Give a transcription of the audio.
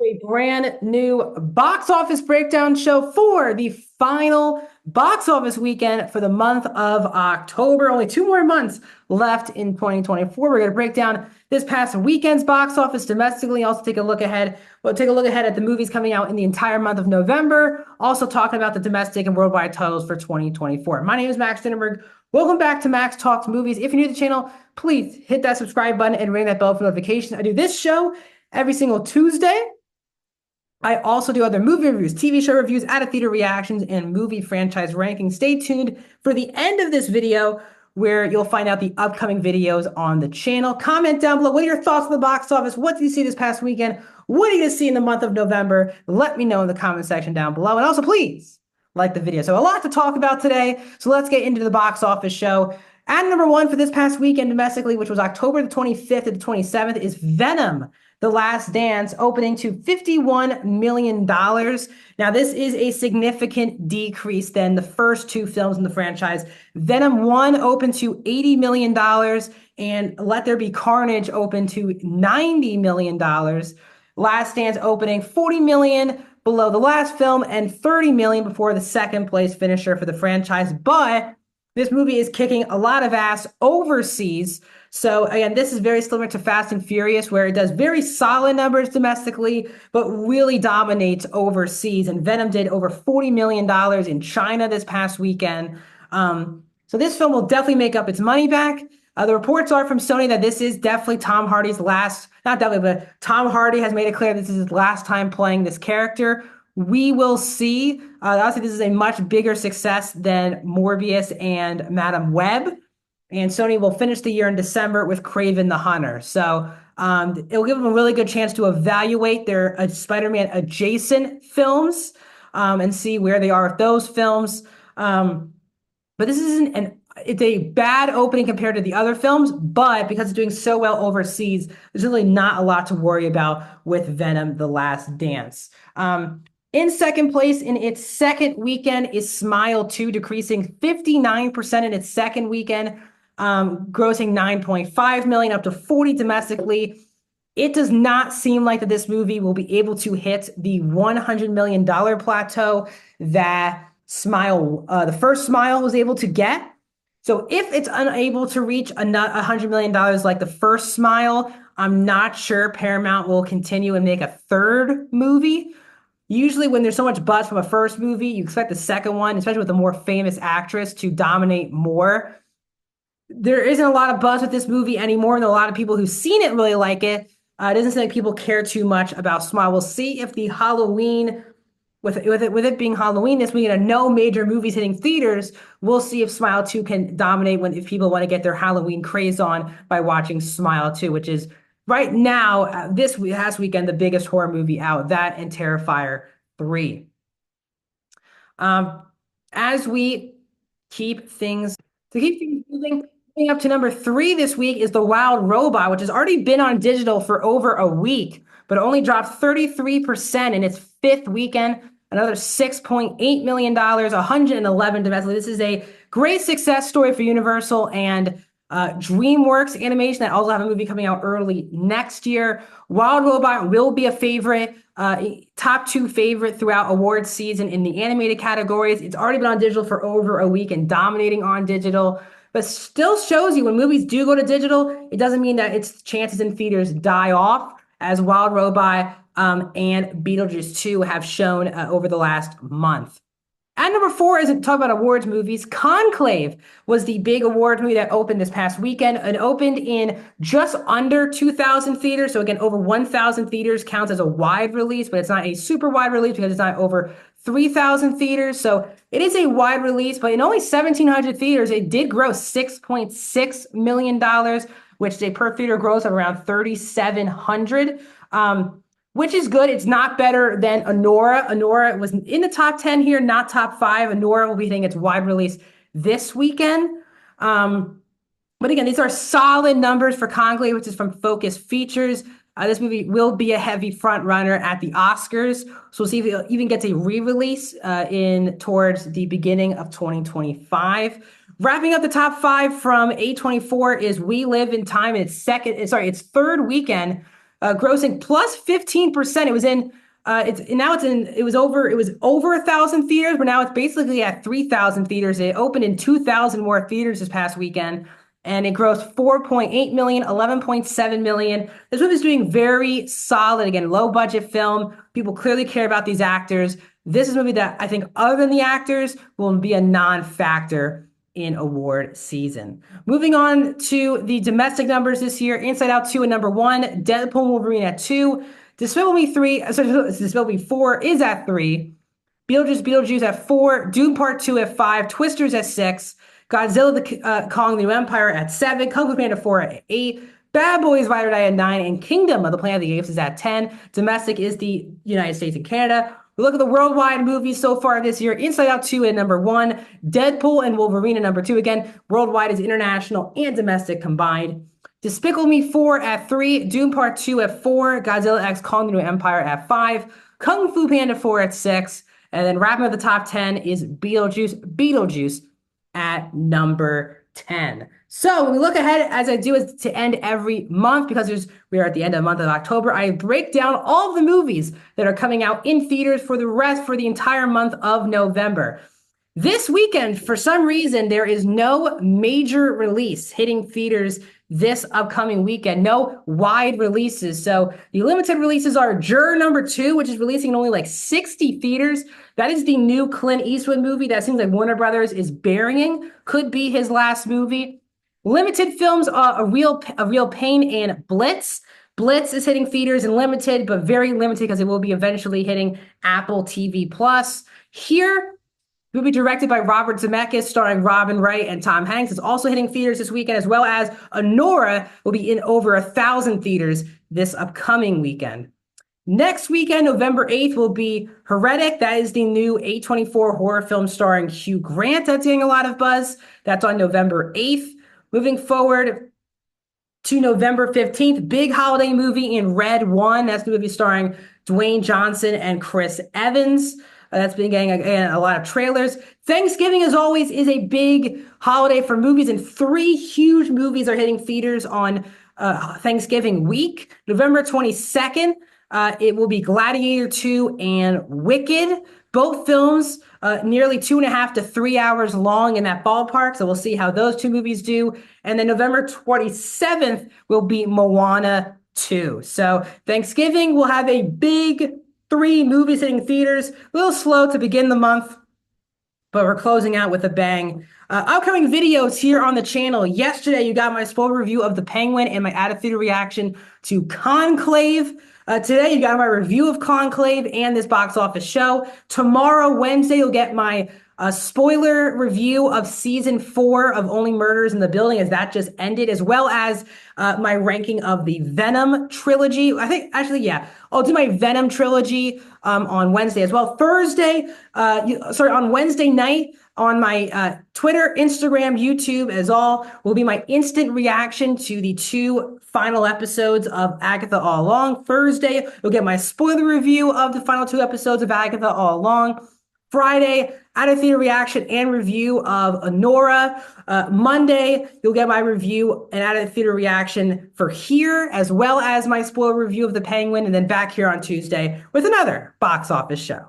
A brand new box office breakdown show for the final box office weekend for the month of October. Only 2 more months left in 2024. We're going to break down this past weekend's box office domestically. Also take a look ahead. We'll take a look ahead at the movies coming out in the entire month of November. Also talking about the domestic and worldwide titles for 2024. My name is Max Dinenberg. Welcome back to Max Talks Movies. If you're new to the channel, please hit that subscribe button and ring that bell for notifications. I do this show every single Tuesday. I also do other movie reviews, TV show reviews, out-of-theater reactions, and movie franchise rankings. Stay tuned for the end of this video where you'll find out the upcoming videos on the channel. Comment down below. What are your thoughts on the box office? What did you see this past weekend? What are you going to see in the month of November? Let me know in the comment section down below. And also, please like the video. So a lot to talk about today. So let's get into the box office show. At number one for this past weekend domestically, which was October the 25th to the 27th, is Venom: The Last Dance, opening to $51 million. Now, this is a significant decrease than the first two films in the franchise. Venom 1 opened to $80 million, and Let There Be Carnage opened to $90 million. Last Dance opening $40 million below the last film and $30 million before the second place finisher for the franchise. But this movie is kicking a lot of ass overseas. So again, this is very similar to Fast and Furious, where it does very solid numbers domestically, but really dominates overseas. And Venom did over $40 million in China this past weekend. So this film will definitely make up its money back. The reports are from Sony that this is definitely Tom Hardy's last, not definitely, but Tom Hardy has made it clear this is his last time playing this character. We will see. Obviously, this is a much bigger success than Morbius and Madam Web. And Sony will finish the year in December with Kraven the Hunter. So it'll give them a really good chance to evaluate their Spider-Man adjacent films and see where they are with those films. But this isn't it's a bad opening compared to the other films, but because it's doing so well overseas, there's really not a lot to worry about with Venom: The Last Dance. In second place in its second weekend is Smile 2, decreasing 59% in its second weekend, grossing $9.5 million up to $40 domestically. It does not seem like that this movie will be able to hit the $100 million plateau that the first Smile was able to get. So if it's unable to reach $100 million like the first Smile, I'm not sure Paramount will continue and make a third movie. Usually when there's so much buzz from a first movie, you expect the second one, especially with a more famous actress, to dominate more. There isn't a lot of buzz with this movie anymore, and a lot of people who've seen it really like it. It doesn't seem like people care too much about Smile. We'll see if the Halloween, with it being Halloween this weekend and no major movies hitting theaters, we'll see if Smile 2 can dominate if people want to get their Halloween craze on by watching Smile 2, which is right now, this last weekend, the biggest horror movie out, that and Terrifier 3. As we keep things moving, coming up to number 3 this week is The Wild Robot, which has already been on digital for over a week, but only dropped 33% in its 5th weekend. Another $6.8 million, 111 domestically. This is a great success story for Universal and DreamWorks Animation that also have a movie coming out early next year. Wild Robot will be a favorite, top 2 favorite throughout awards season in the animated categories. It's already been on digital for over a week and dominating on digital, but still shows you when movies do go to digital, it doesn't mean that its chances in theaters die off, as Wild Robot and Beetlejuice 2 have shown over the last month. At number 4 is talk about awards movies. Conclave was the big award movie that opened this past weekend and opened in just under 2,000 theaters. So again, over 1,000 theaters counts as a wide release, but it's not a super wide release because it's not over 3,000 theaters. So it is a wide release, but in only 1,700 theaters, it did gross $6.6 million, which is a per theater gross of around 3,700. Which is good. It's not better than Anora. Anora was in the top 10 here, not top 5. Anora will be hitting its wide release this weekend. But again, these are solid numbers for Conclave, which is from Focus Features. This movie will be a heavy front runner at the Oscars. So we'll see if it even gets a re-release towards the beginning of 2025. Wrapping up the top 5 from A24 is We Live in Time. Its third weekend grossing plus 15%. It was in it was over 1,000 theaters, but now it's basically at 3,000 theaters. It opened in 2,000 more theaters this past weekend, and it grossed 4.8 million, 11.7 million. This movie is doing very solid. Again, low budget film. People clearly care about these actors. This is a movie that I think, other than the actors, will be a non-factor in award season. Moving on to the domestic numbers this year, Inside Out 2 at number 1, Deadpool and Wolverine at 2, Despicable Me 4 is at 3, Beetlejuice at 4, Doom Part 2 at 5, Twisters at 6, Godzilla Kong the New Empire at 7, Kung Fu Panda 4 at 8, Bad Boys Ride or Die at 9, and Kingdom of the Planet of the Apes is at 10. Domestic is the United States and Canada. We look at the worldwide movies so far this year. Inside Out 2 at number 1, Deadpool and Wolverine at number 2. Again, worldwide is international and domestic combined. Despicable Me 4 at 3, Doom Part 2 at 4, Godzilla x Kong the New Empire at 5, Kung Fu Panda 4 at 6, and then wrapping up the top 10 is Beetlejuice at number 10. So when we look ahead, as I do is to end every month, because we are at the end of the month of October, I break down all of the movies that are coming out in theaters for the entire month of November. This weekend, for some reason, there is no major release hitting theaters this upcoming weekend. No wide releases. So the limited releases are Juror number 2, which is releasing in only like 60 theaters. That is the new Clint Eastwood movie that seems like Warner Brothers is burying. Could be his last movie. Limited films are A Real Pain and Blitz. Blitz is hitting theaters in limited, but very limited because it will be eventually hitting Apple TV+. Here, it will be directed by Robert Zemeckis, starring Robin Wright and Tom Hanks. It's also hitting theaters this weekend, as well as Honora will be in over 1,000 theaters this upcoming weekend. Next weekend, November 8th, will be Heretic. That is the new A24 horror film starring Hugh Grant that's getting a lot of buzz. That's on November 8th. Moving forward to November 15th, big holiday movie in Red 1. That's the movie starring Dwayne Johnson and Chris Evans. That's been getting a lot of trailers. Thanksgiving, as always, is a big holiday for movies, and 3 huge movies are hitting theaters on Thanksgiving week. November 22nd, it will be Gladiator 2 and Wicked. Both films nearly 2.5 to 3 hours long in that ballpark, so we'll see how those 2 movies do. And then November 27th will be Moana 2. So Thanksgiving will have a big 3 movies hitting theaters. A little slow to begin the month, but we're closing out with a bang. Upcoming videos here on the channel. Yesterday, you got my spoiler review of The Penguin and my out-of-theater reaction to Conclave. Today, you got my review of Conclave and this box office show. Tomorrow, Wednesday, you'll get my spoiler review of season 4 of Only Murders in the Building, as that just ended, as well as my ranking of the Venom trilogy. I think, actually, yeah, I'll do my Venom trilogy on Wednesday as well. On Wednesday night, on my Twitter, Instagram, YouTube, as all, will be my instant reaction to the 2 final episodes of Agatha All Along. Thursday, you'll get my spoiler review of the final 2 episodes of Agatha All Along. Friday, out-of-theater reaction and review of Honora. Monday, you'll get my review and out-of-theater reaction for Here, as well as my spoiler review of The Penguin, and then back here on Tuesday with another box office show.